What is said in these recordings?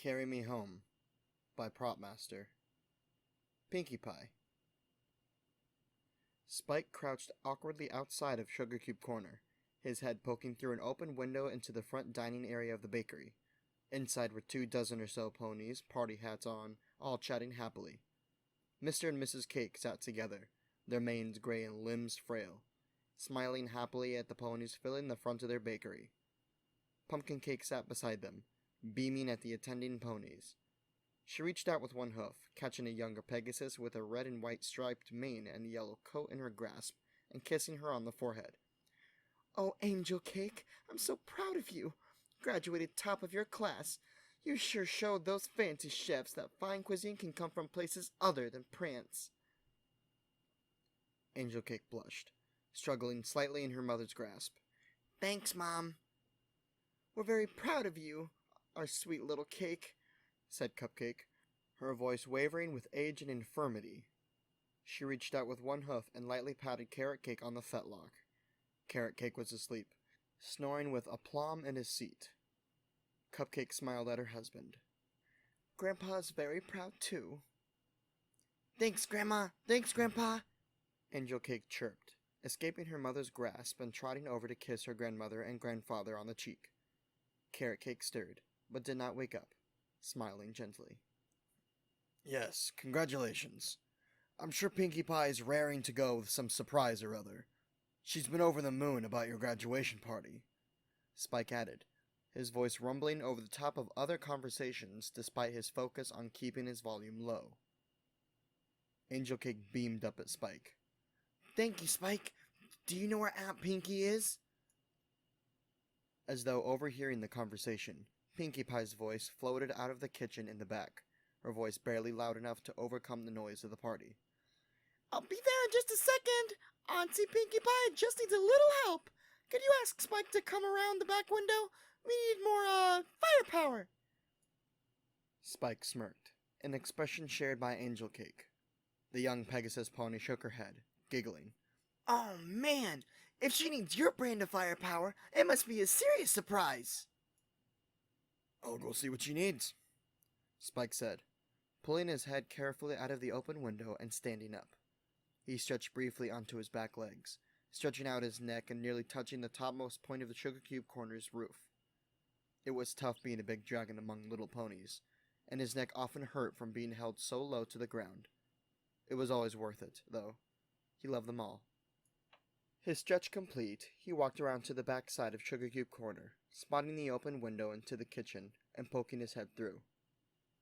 Carry Me Home by PropMaster. Pinkie Pie. Spike crouched awkwardly outside of Sugar Cube Corner, his head poking through an open window into the front dining area of the bakery. Inside were 24 or so ponies, party hats on, all chatting happily. Mr. and Mrs. Cake sat together, their manes gray and limbs frail, smiling happily at the ponies filling the front of their bakery. Pumpkin Cake sat beside them, beaming at the attending ponies. She reached out with one hoof, catching a younger Pegasus with a red and white striped mane and yellow coat in her grasp, and kissing her on the forehead. "Oh, Angel Cake, I'm so proud of you. Graduated top of your class. You sure showed those fancy chefs that fine cuisine can come from places other than Prance." Angel Cake blushed, struggling slightly in her mother's grasp. "Thanks, Mom." "We're very proud of you, our sweet little Cake," said Cupcake, her voice wavering with age and infirmity. She reached out with one hoof and lightly patted Carrot Cake on the fetlock. Carrot Cake was asleep, snoring with aplomb in his seat. Cupcake smiled at her husband. "Grandpa's very proud, too." "Thanks, Grandma! Thanks, Grandpa!" Angel Cake chirped, escaping her mother's grasp and trotting over to kiss her grandmother and grandfather on the cheek. Carrot Cake stirred, but did not wake up, smiling gently. "Yes, congratulations. I'm sure Pinkie Pie is raring to go with some surprise or other. She's been over the moon about your graduation party," Spike added, his voice rumbling over the top of other conversations despite his focus on keeping his volume low. Angel Cake beamed up at Spike. "Thank you, Spike. Do you know where Aunt Pinkie is?" As though overhearing the conversation, Pinkie Pie's voice floated out of the kitchen in the back, her voice barely loud enough to overcome the noise of the party. "I'll be there in just a second. Auntie Pinkie Pie just needs a little help. Could you ask Spike to come around the back window? We need more, firepower." Spike smirked, an expression shared by Angel Cake. The young Pegasus pony shook her head, giggling. "Oh, man! If she needs your brand of firepower, it must be a serious surprise." "I'll go see what she needs," Spike said, pulling his head carefully out of the open window and standing up. He stretched briefly onto his back legs, stretching out his neck and nearly touching the topmost point of the Sugar Cube Corner's roof. It was tough being a big dragon among little ponies, and his neck often hurt from being held so low to the ground. It was always worth it, though. He loved them all. His stretch complete, he walked around to the back side of Sugar Cube Corner, spotting the open window into the kitchen and poking his head through.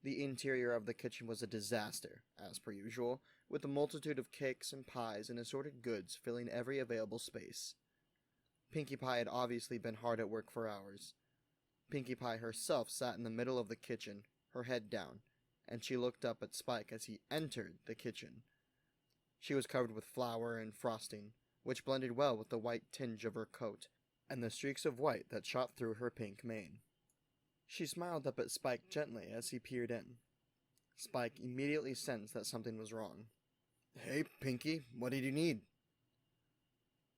The interior of the kitchen was a disaster, as per usual, with a multitude of cakes and pies and assorted goods filling every available space. Pinkie Pie had obviously been hard at work for hours. Pinkie Pie herself sat in the middle of the kitchen, her head down, and she looked up at Spike as he entered the kitchen. She was covered with flour and frosting, which blended well with the white tinge of her coat and the streaks of white that shot through her pink mane. She smiled up at Spike gently as he peered in. Spike immediately sensed that something was wrong. "Hey, Pinkie, what did you need?"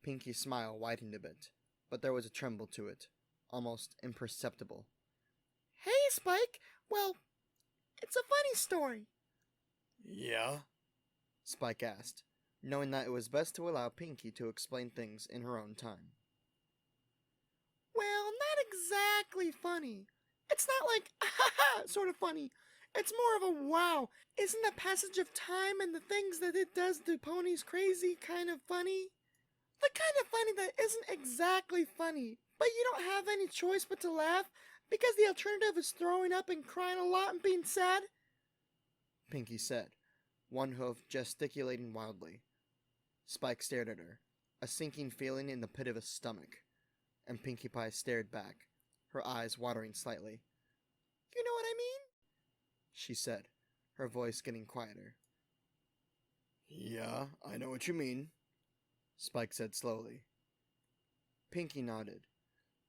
Pinkie's smile widened a bit, but there was a tremble to it, almost imperceptible. "Hey, Spike! Well, it's a funny story." "Yeah?" Spike asked, knowing that it was best to allow Pinkie to explain things in her own time. "Well, not exactly funny. It's not like, ha sort of funny. It's more of a wow. Isn't the passage of time and the things that it does to ponies crazy kind of funny? The kind of funny that isn't exactly funny, but you don't have any choice but to laugh because the alternative is throwing up and crying a lot and being sad," Pinkie said, one hoof gesticulating wildly. Spike stared at her, a sinking feeling in the pit of his stomach, and Pinkie Pie stared back, her eyes watering slightly. "You know what I mean?" she said, her voice getting quieter. "Yeah, I know what you mean," Spike said slowly. Pinkie nodded.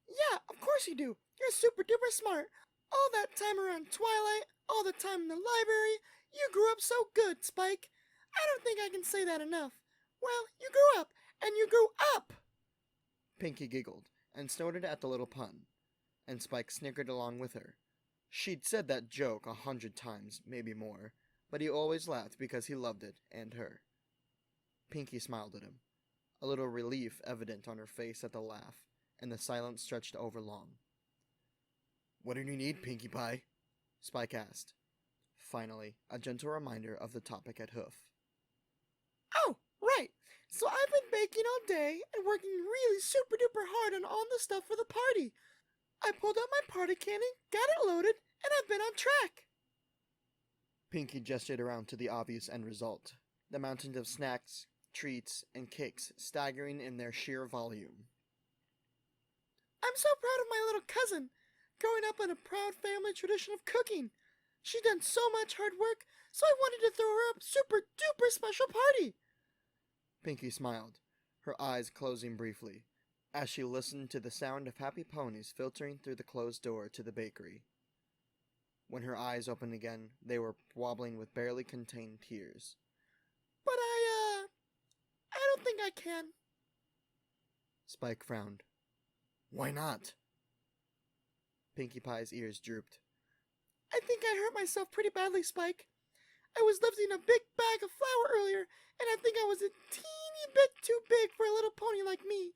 "Yeah, of course you do. You're super duper smart. All that time around Twilight, all the time in the library, you grew up so good, Spike. I don't think I can say that enough. Well, you grew up, and you grew up!" Pinkie giggled and snorted at the little pun, and Spike snickered along with her, She'd said that joke 100 times, maybe more, but he always laughed because he loved it, and her. Pinkie smiled at him, a little relief evident on her face at the laugh, and the silence stretched over long. "What do you need, Pinkie Pie?" Spike asked. Finally, a gentle reminder of the topic at hoof. "Oh, right. So I've been baking all day and working really super duper hard on all the stuff for the party. I pulled out my party cannon, got it loaded, and I've been on track." Pinkie gestured around to the obvious end result, the mountains of snacks, treats, and cakes staggering in their sheer volume. "I'm so proud of my little cousin, growing up in a proud family tradition of cooking. She's done so much hard work, so I wanted to throw her a super duper special party." Pinkie smiled, her eyes closing briefly, as she listened to the sound of happy ponies filtering through the closed door to the bakery. When her eyes opened again, they were wobbling with barely contained tears. "But I don't think I can." Spike frowned. "Why not?" Pinkie Pie's ears drooped. "I think I hurt myself pretty badly, Spike. I was lifting a big bag of flour earlier, and I think I was a teeny bit too big for a little pony like me.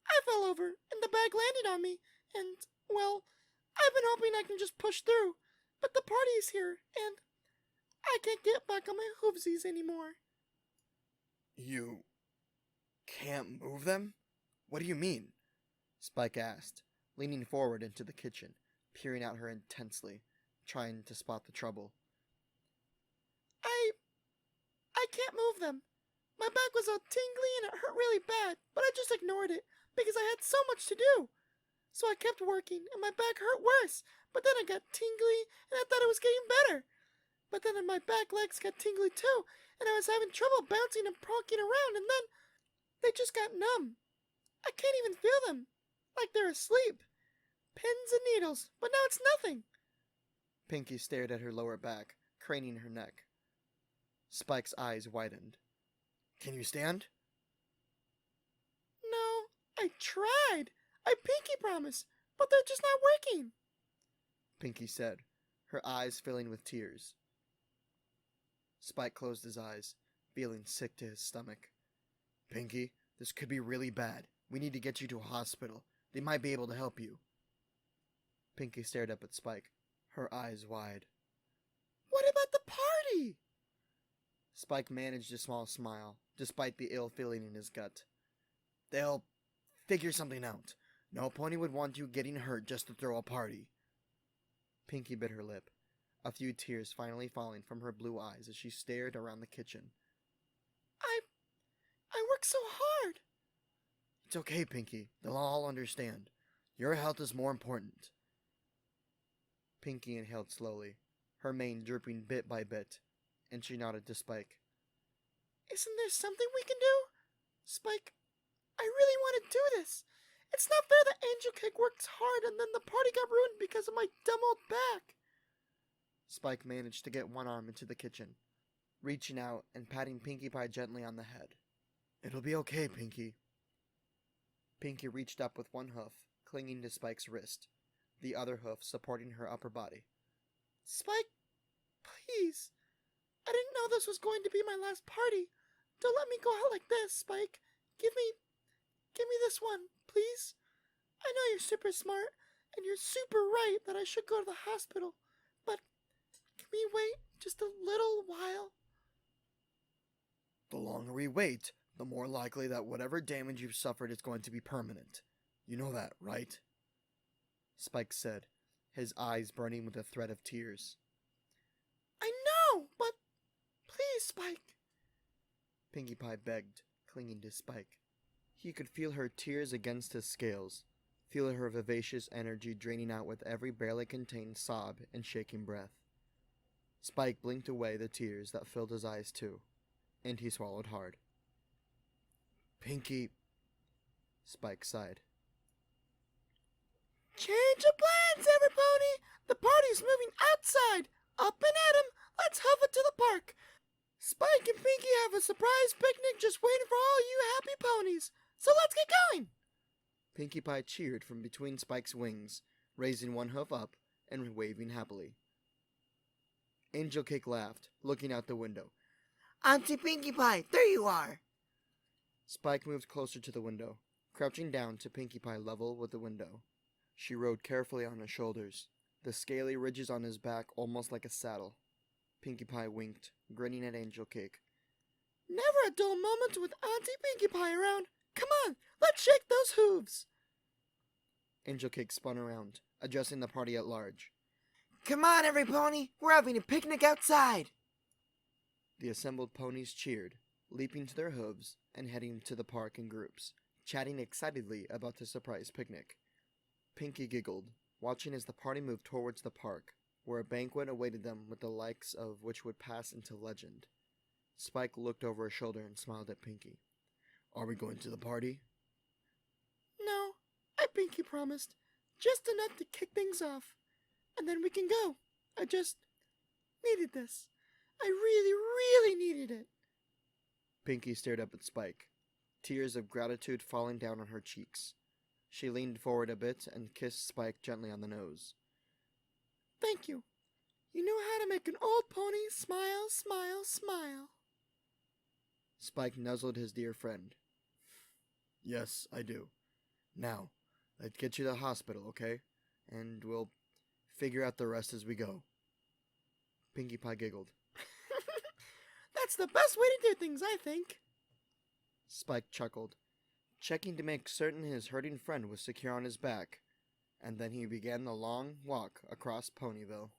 I fell over, and the bag landed on me, and, well, I've been hoping I can just push through, but the party is here, and I can't get back on my hoovesies anymore." "You can't move them? What do you mean?" Spike asked, leaning forward into the kitchen, peering at her intensely, trying to spot the trouble. I can't move them. My back was all tingly and it hurt really bad, but I just ignored it because I had so much to do. So I kept working and my back hurt worse, but then I got tingly and I thought it was getting better. But then my back legs got tingly too, and I was having trouble bouncing and pronking around, and then they just got numb. I can't even feel them, like they're asleep. Pins and needles, but now it's nothing." Pinkie stared at her lower back, craning her neck. Spike's eyes widened. "Can you stand?" "No, I tried. I pinky promise, but they're just not working," Pinkie said, her eyes filling with tears. Spike closed his eyes, feeling sick to his stomach. "Pinkie, this could be really bad. We need to get you to a hospital. They might be able to help you." Pinkie stared up at Spike, her eyes wide. "What about the party?" Spike managed a small smile, despite the ill feeling in his gut. "They'll figure something out. No pony would want you getting hurt just to throw a party." Pinkie bit her lip, a few tears finally falling from her blue eyes as she stared around the kitchen. I work so hard." "It's okay, Pinkie. They'll all understand. Your health is more important." Pinkie inhaled slowly, her mane drooping bit by bit, and she nodded to Spike. "Isn't there something we can do? Spike, I really want to do this. It's not fair that Angel Cake worked hard and then the party got ruined because of my dumb old back." Spike managed to get one arm into the kitchen, reaching out and patting Pinkie Pie gently on the head. "It'll be okay, Pinkie." Pinkie reached up with one hoof, clinging to Spike's wrist, the other hoof supporting her upper body. "Spike, please. I didn't know this was going to be my last party. Don't let me go out like this, Spike. Give me this one, please. I know you're super smart, and you're super right that I should go to the hospital, but can we wait just a little while?" "The longer we wait, the more likely that whatever damage you've suffered is going to be permanent. You know that, right?" Spike said, his eyes burning with a threat of tears. "I know, but please, Spike." Pinkie Pie begged, clinging to Spike. He could feel her tears against his scales, feel her vivacious energy draining out with every barely contained sob and shaking breath. Spike blinked away the tears that filled his eyes too, and he swallowed hard. "Pinkie," Spike sighed. "Change of plans, every pony! The party's moving outside! Up and at 'em! Let's hoof it to the park! Spike and Pinkie have a surprise picnic just waiting for all you happy ponies! So let's get going!" Pinkie Pie cheered from between Spike's wings, raising one hoof up and waving happily. Angel Cake laughed, looking out the window. Auntie Pinkie Pie, there you are! Spike moved closer to the window, crouching down to Pinkie Pie level with the window. She rode carefully on his shoulders, the scaly ridges on his back almost like a saddle. Pinkie Pie winked, grinning at Angel Cake. Never a dull moment with Auntie Pinkie Pie around. Come on, let's shake those hooves. Angel Cake spun around, addressing the party at large. Come on, every pony, we're having a picnic outside. The assembled ponies cheered, leaping to their hooves and heading to the park in groups, chatting excitedly about the surprise picnic. Pinkie giggled, watching as the party moved towards the park, where a banquet awaited them with the likes of which would pass into legend. Spike looked over his shoulder and smiled at Pinkie. Are we going to the party? No, I Pinkie promised. Just enough to kick things off. And then we can go. I just needed this. I really, really needed it. Pinkie stared up at Spike, tears of gratitude falling down on her cheeks. She leaned forward a bit and kissed Spike gently on the nose. Thank you. You know how to make an old pony smile, smile, smile. Spike nuzzled his dear friend. Yes, I do. Now, let's get you to the hospital, okay? And we'll figure out the rest as we go. Pinkie Pie giggled. That's the best way to do things, I think. Spike chuckled, checking to make certain his hurting friend was secure on his back, and then he began the long walk across Ponyville.